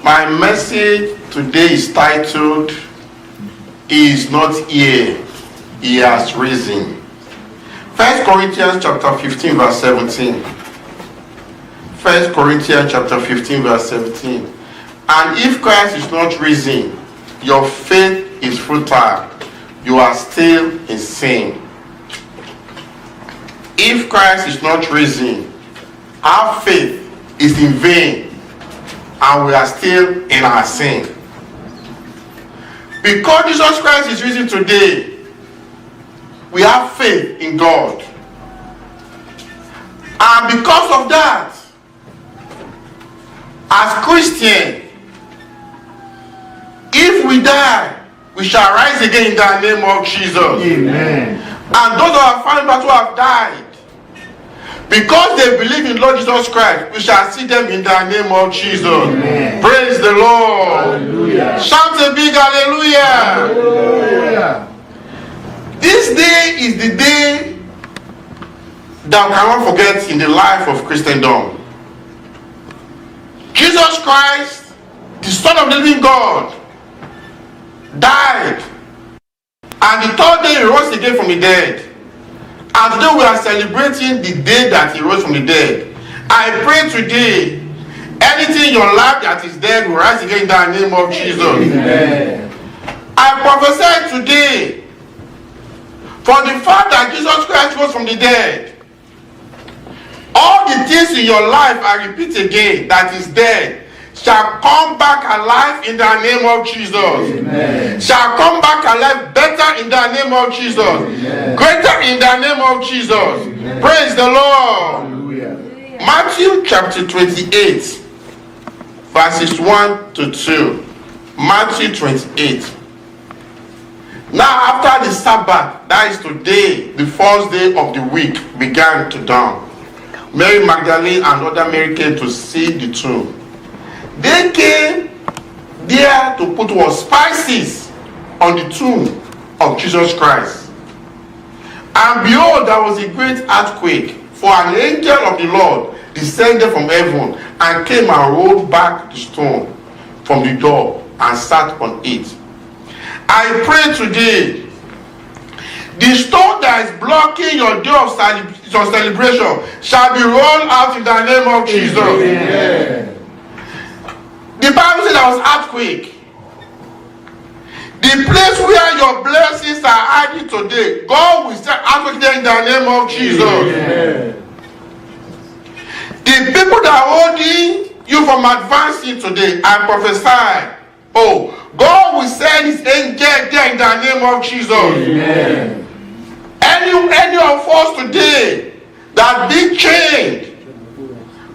My message today is titled, He is not here, He has risen. 1 Corinthians chapter 15 verse 17. 1 Corinthians chapter 15 verse 17. And if Christ is not risen, your faith is futile. You are still in sin. If Christ is not risen, our faith is in vain, and we are still in our sin. Because Jesus Christ is risen today, we have faith in God. And because of that, as Christians, if we die, we shall rise again in the name of Jesus. Amen. And those of our family members who have died, because they believe in Lord Jesus Christ, we shall see them in the name of Jesus. Amen. Praise the Lord. Hallelujah. Shout a big hallelujah. Hallelujah. This day is the day that we cannot forget in the life of Christendom. Jesus Christ, the Son of the living God, died, and the third day he rose again from the dead. And today we are celebrating the day that he rose from the dead. I pray today, anything in your life that is dead will rise again in the name of Jesus. Amen. I prophesy today, for the fact that Jesus Christ rose from the dead, all the things in your life, I repeat again, that is dead, shall come back alive in the name of Jesus. Amen. Shall come back alive better in the name of Jesus. Amen. Greater in the name of Jesus. Amen. Praise the Lord. Hallelujah. Matthew chapter 28, verses 1 to 2. Matthew 28. Now after the Sabbath, that is today, the first day of the week, began to dawn. Mary Magdalene and other Mary came to see the tomb. They came there to put what? Spices on the tomb of Jesus Christ. And behold, there was a great earthquake, for an angel of the Lord descended from heaven and came and rolled back the stone from the door and sat on it. I pray today, the stone that is blocking your day of celebration shall be rolled out in the name of Jesus. Amen. The Bible says there was earthquake. The place where your blessings are hiding today, God will send earthquake there in the name of Jesus. Amen. The people that are holding you from advancing today, I prophesy, oh, God will send his angel there in the name of Jesus. Amen. Any of us today that be chained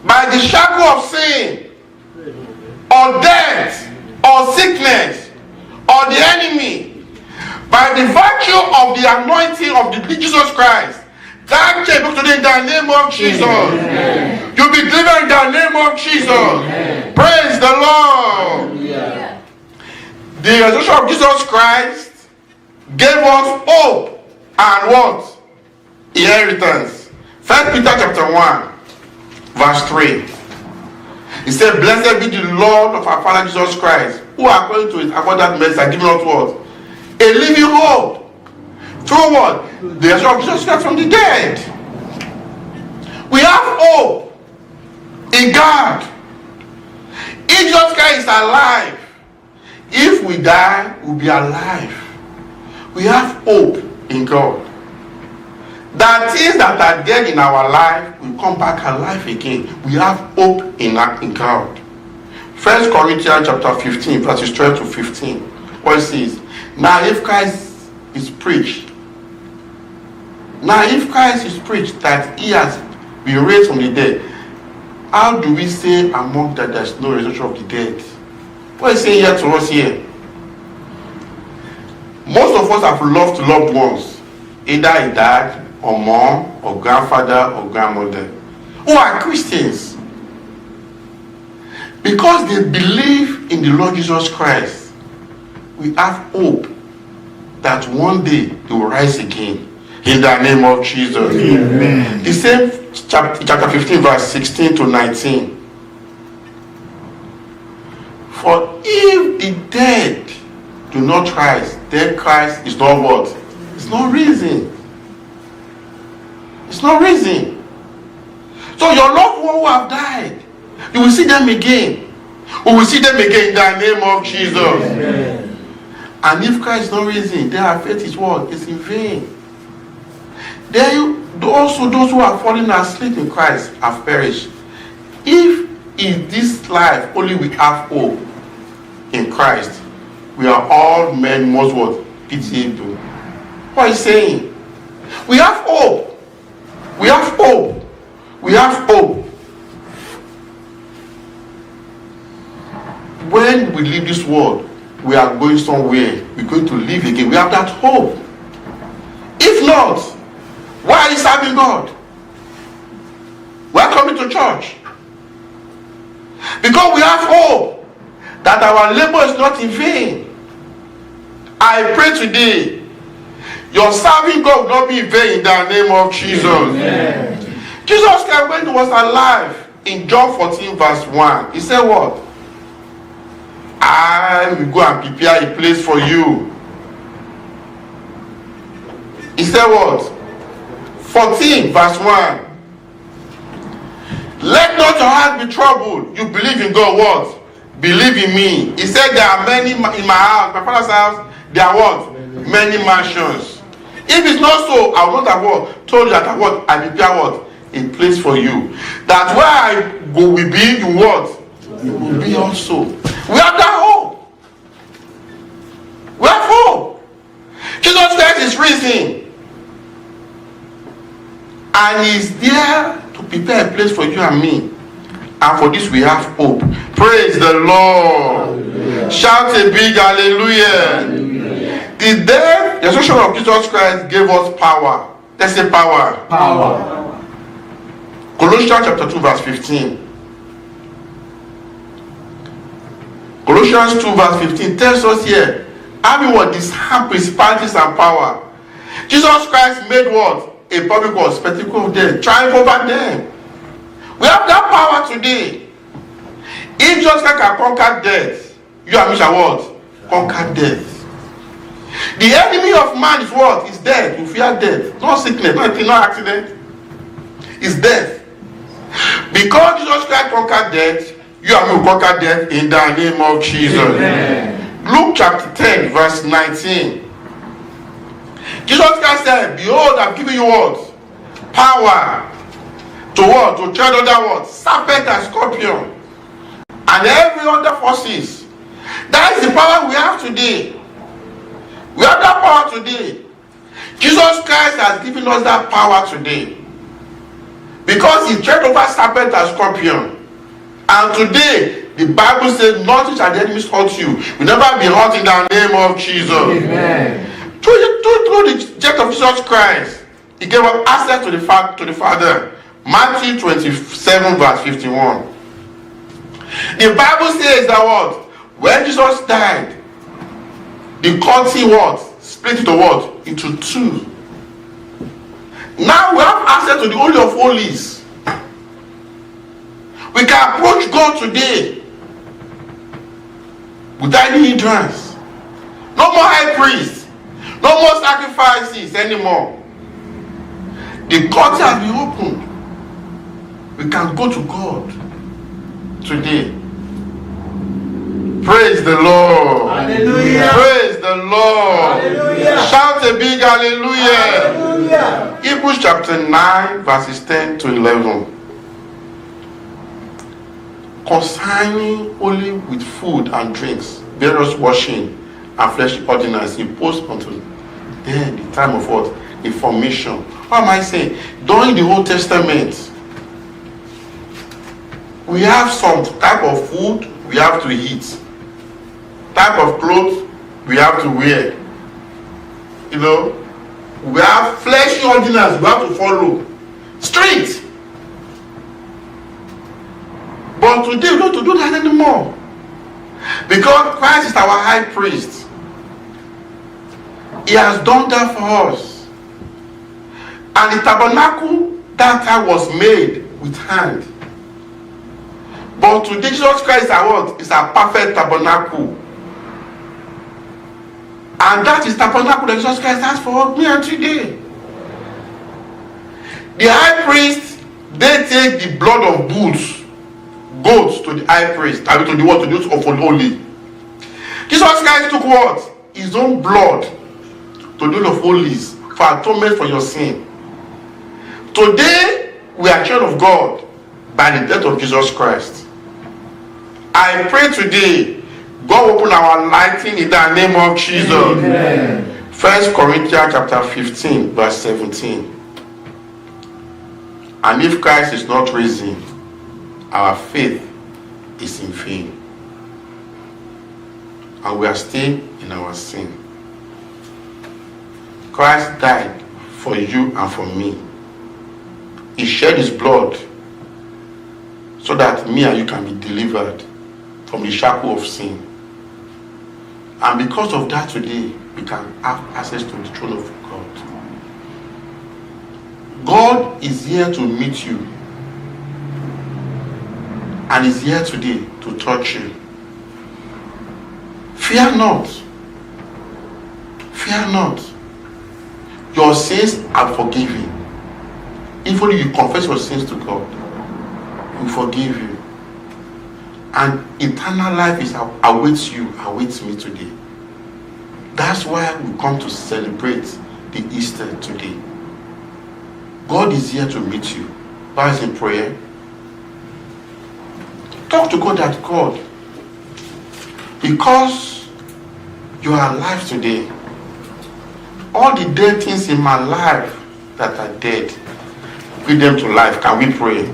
by the shackle of sin, or death, or sickness, or the enemy, by the virtue of the anointing of the Jesus Christ, that chain broke today in the name of Jesus. Amen. You'll be delivered in the name of Jesus. Amen. Praise the Lord. Hallelujah. The resurrection of Jesus Christ gave us hope and what? Inheritance. 1 Peter chapter 1, verse 3. He said, blessed be the Lord of our Father Jesus Christ, who according to his abundant mercy has given us what? A living hope. Through what? The resurrection of Jesus Christ from the dead. We have hope in God. If Jesus Christ is alive, if we die, we'll be alive. We have hope in God. That things that are dead in our life will come back alive again. We have hope in God. 1 Corinthians chapter 15, verses 12 to 15. What it says? Now if Christ is preached that he has been raised from the dead, how do we say among that there's no resurrection of the dead? What is saying here to us here? Most of us have lost loved ones, either a dad, or mom, or grandfather, or grandmother, who are Christians. Because they believe in the Lord Jesus Christ, we have hope that one day they will rise again in the name of Jesus. Amen. The same chapter 15, verse 16 to 19. For if the dead do not rise, then Christ is not what? It's not risen. It's not risen. So your loved one who have died, you will see them again. We will see them again in the name of Jesus. Amen. And if Christ is not risen, then our faith is what? It's in vain. Then also those who are falling asleep in Christ have perished. If in this life only we have hope in Christ, we are all men most what? Pitiable. What is saying? We have hope. We have hope. We have hope. When we leave this world, we are going somewhere. We're going to live again. We have that hope. If not, why are you serving God? We are coming to church. Because we have hope that our labor is not in vain. I pray today, your serving God will not be in vain in the name of Jesus. Amen. Jesus Christ, when he was alive, in John 14 verse 1, he said what? I will go and prepare a place for you. He said what? 14 verse 1. Let not your heart be troubled. You believe in God, what? Believe in me. He said there are many in my house, my father's house, there are what? Many mansions. If it's not so, I will not have what? Told you that I what? I prepare what? A place for you. That where I go will be, you what? You will be also. We have that hope. We have hope. Jesus Christ is risen. And he's there to prepare a place for you and me. And for this we have hope. Praise the Lord. Hallelujah. Shout a big hallelujah. Hallelujah. The death, the resurrection of Jesus Christ gave us power. Let's say power. Power. Colossians chapter 2 verse 15. Colossians 2 verse 15 tells us here, having what? Disarm principalities and power. Jesus Christ made what? A public what? Spectacle of them. Triumph over them. We have that power today. If Jesus Christ can conquer death, you and me shall what? Conquer death. The enemy of man is what? Is death. You fear death. Not sickness, not accident. It's death. Because Jesus Christ conquered death, you and me will conquer death in the name of Jesus. Amen. Luke chapter 10 verse 19. Jesus Christ said, behold, I'm giving you what? Power. To what? To tread under what? Serpent and scorpion. And every other forces. That is the power we have today. We have that power today. Jesus Christ has given us that power today. Because he tread over serpent and scorpion. And today, the Bible says, nothing shall the enemies hurt you. You never be hurt in the name of Jesus. Amen. Through the death of Jesus Christ, he gave us access to the Father. Matthew 27 verse 51. The Bible says that what? When Jesus died, the curtain what? Split into what? Into two. Now we have access to the Holy of Holies. We can approach God today without any hindrance. No more high priest. No more sacrifices anymore. The curtain has been opened. We can go to God today. Praise the Lord. Hallelujah. Praise the Lord. Hallelujah. Shout a big hallelujah. Hallelujah. Hebrews chapter 9 verses 10 to 11. Concerning only with food and drinks, various washing and fleshly ordinance imposed unto them the time of what? Information. What am I saying? During the Old Testament, we have some type of food we have to eat, type of clothes we have to wear. You know, we have fleshly ordinance we have to follow. Strict. But today we don't have to do that anymore. Because Christ is our high priest. He has done that for us. And the tabernacle that time was made with hand. But today, Jesus Christ is our what? Is our perfect tabernacle. And that is tabernacle that Jesus Christ has for me and today. The high priest, they take the blood of goats to the high priest. I mean to the what? To the of holy. Jesus Christ took what? His own blood to the of holies for atonement for your sin. Today, we are children of God by the death of Jesus Christ. I pray today, God open our lighting in the name of Jesus. Amen. 1 Corinthians chapter 15, verse 17. And if Christ is not risen, our faith is in vain. And we are still in our sin. Christ died for you and for me. He shed his blood so that me and you can be delivered from the shackle of sin. And because of that today, we can have access to the throne of God. God is here to meet you. And is here today to touch you. Fear not. Fear not. Your sins are forgiven. If only you confess your sins to God, He will forgive you. And eternal life awaits you, awaits me today. That's why we come to celebrate the Easter today. God is here to meet you. Rise in prayer. Talk to God that God, because you are alive today, all the dead things in my life that are dead, bring them to life. Can we pray?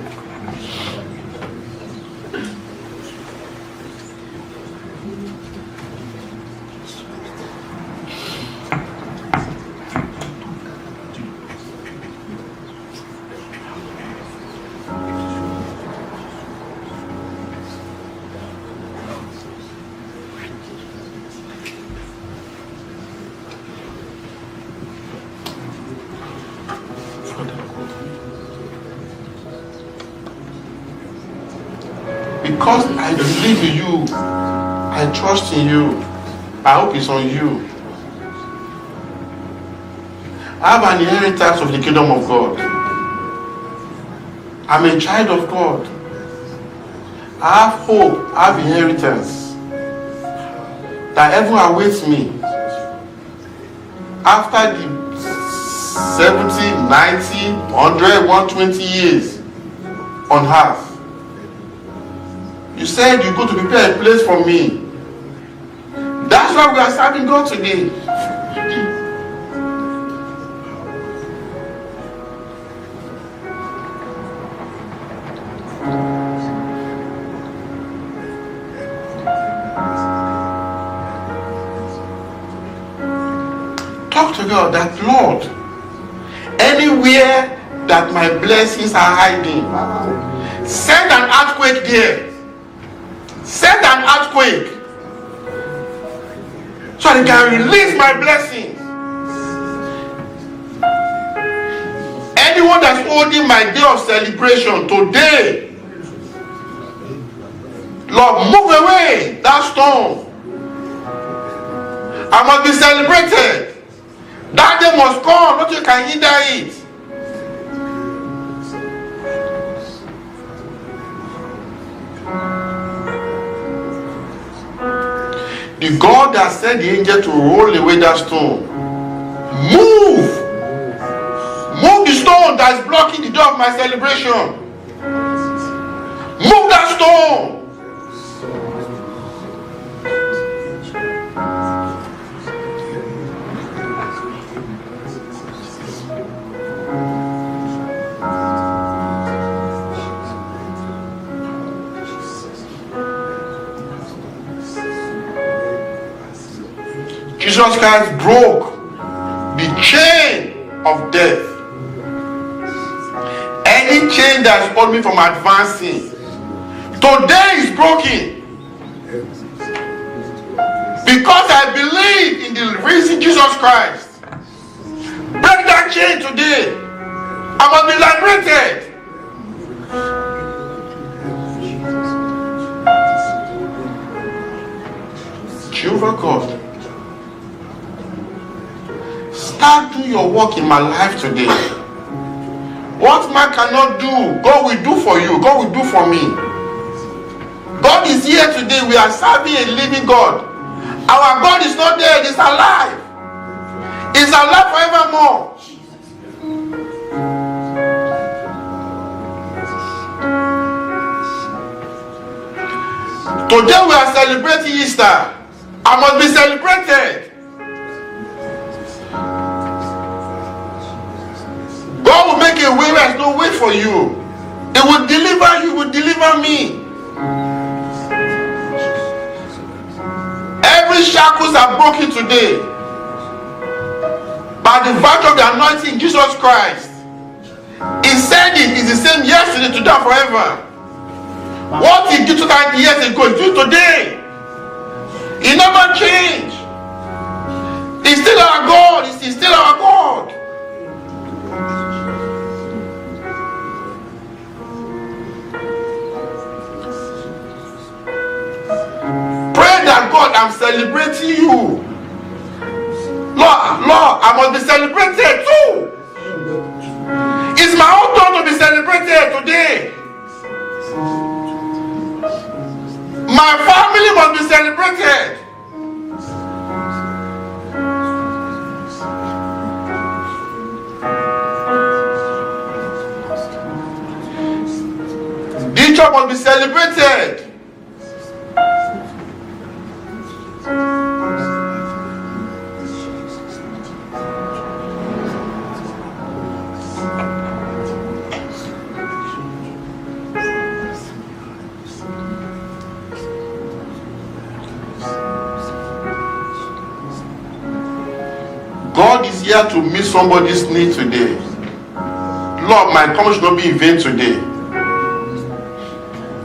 Because I believe in you, I trust in you, I hope it's on you. I have an inheritance of the kingdom of God. I'm a child of God. I have hope, I have inheritance that heaven awaits me. After the 70, 90, 100, 120 years on earth. You said you go to prepare a place for me. That's why we are serving God today. Talk to God that, Lord, anywhere that my blessings are hiding, send an earthquake there. Send an earthquake so I can release my blessings. Anyone that's holding my day of celebration today, Lord, move away that storm. I must be celebrated. That day must come, nothing can hinder it. The God that sent the angel to roll away that stone, move the stone that is blocking the door of my celebration. Move that stone. Jesus Christ broke the chain of death. Any chain that is holding me from advancing, today is broken. Because I believe in the risen Jesus Christ. Break that chain today. I must be liberated. Jehovah God, start doing your work in my life today. What man cannot do, God will do for you. God will do for me. God is here today. We are serving a living God. Our God is not dead. He's alive. He's alive forevermore. Today we are celebrating Easter. I must be celebrated. God will make a way where there's no way for you. He will deliver you, He will deliver me. Every shackles are broken today by the virtue of the anointing in Jesus Christ. He said it is the same yesterday, today, and forever. What He did 2,000 years ago, He did today. He never changed. He's still our God. He's still our God. Pray that God, I'm celebrating you. Lord, I must be celebrated too. It's my own turn to be celebrated today. My family must be celebrated. This church must be celebrated. God is here to meet somebody's need today. Lord, my coming should not be in vain today.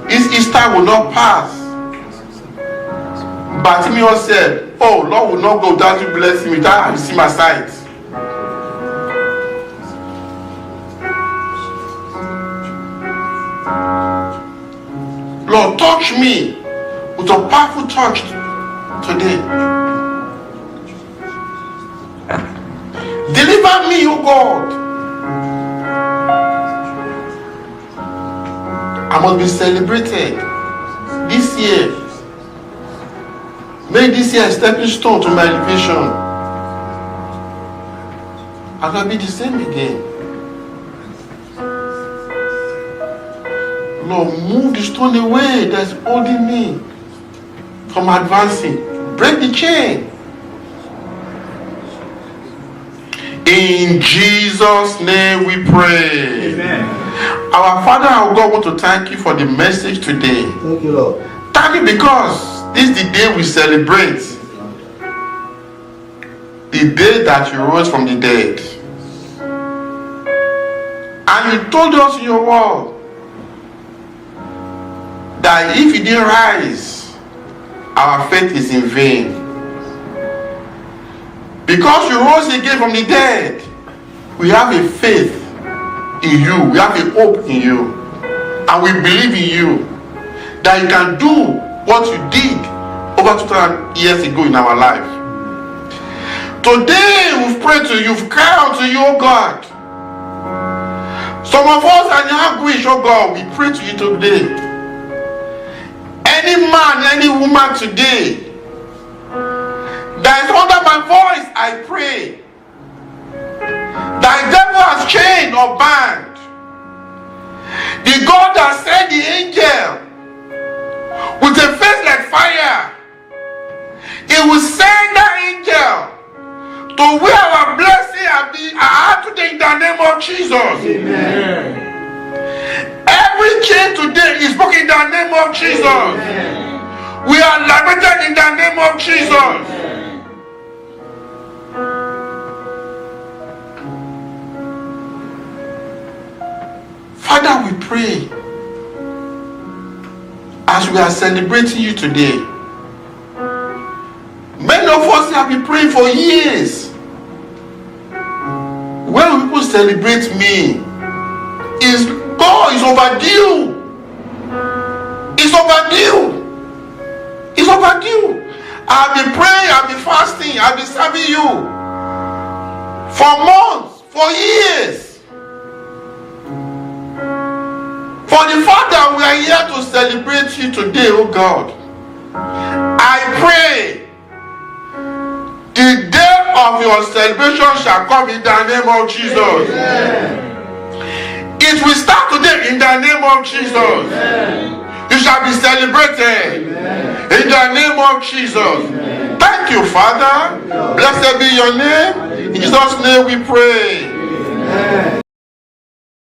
This Easter will not pass. Bartimaeus said, oh, Lord will not go without you blessing me, without I see my sight. Lord, touch me with a powerful touch today. Deliver me, O God. I must be celebrated this year. Make this year a stepping stone to my elevation. I can be the same again. Lord, move the stone away that's holding me from advancing. Break the chain. In Jesus' name we pray. Amen. Our Father, our God, want to thank you for the message today. Thank you, Lord. Thank you because this is the day we celebrate. The day that you rose from the dead. And you told us in your word that if you didn't rise, our faith is in vain. Because you rose again from the dead, we have a faith in you. We have a hope in you. And we believe in you that you can do what you did over 2,000 years ago in our life. Today we've prayed to you, we've cried out to you, oh God. Some of us are in anguish, oh God. We pray to you today. Any man, any woman today that is under my voice, I pray that the devil has chained or bound. The God that sent the angel with a face like fire, He will send that angel to where our blessing are today in the name of Jesus. Amen. Every chain today is broken in the name of Jesus. Amen. We are liberated in the name of Jesus. Amen. Father, we pray as we are celebrating you today. Many of us have been praying for years. When will people celebrate me? God is overdue. It's overdue. It's overdue. I I've been praying, I've been fasting, I've been serving you for months, for years. For the fact that we are here to celebrate you today, oh God, I pray the day of your celebration shall come in the name of Jesus. It will start today in the name of Jesus. You shall be celebrated in the name of Jesus. Thank you, Father. Blessed be your name. In Jesus' name we pray.